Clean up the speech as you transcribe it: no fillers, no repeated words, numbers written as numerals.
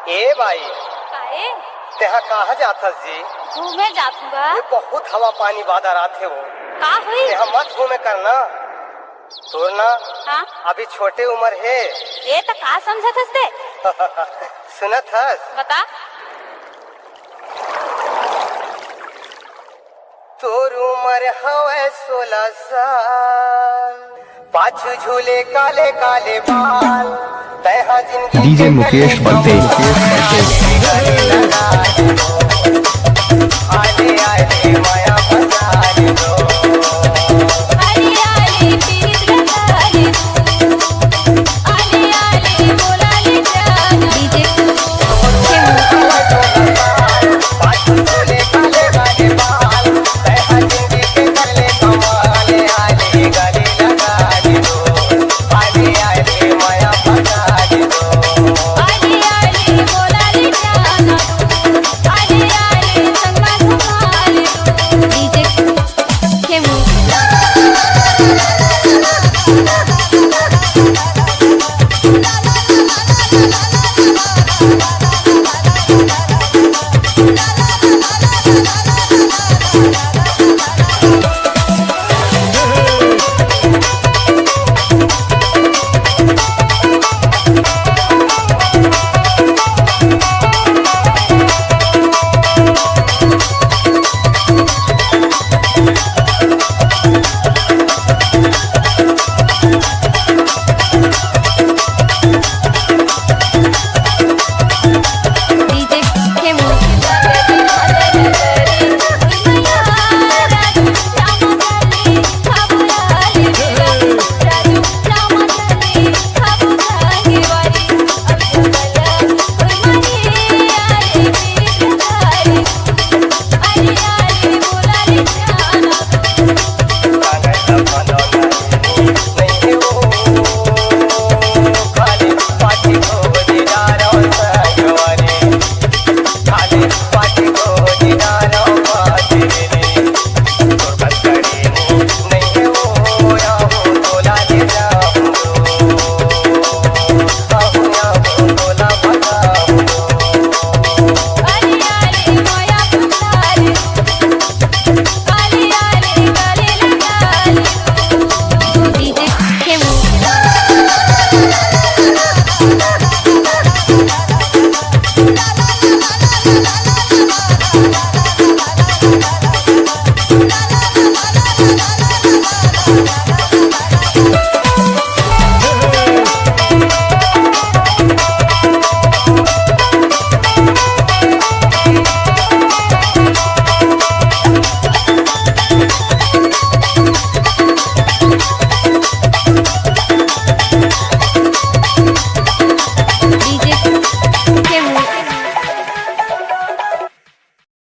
ए भाई काहे? तेहा कहाँ जाथस जी? घूमे जाथूंगा। ये बहुत हवा पानी बादर आथे हो। का हुई? तेहा मत घूमे करना तोर ना। हाँ? अभी छोटे उम्र है। ये तो का समझत हस ते? सुनत हस? बता। तोर उम्र हवे 16 साल, पाछू झूले काले काले बाल, तेहा जिंदगी डीजे मुकेश बलते।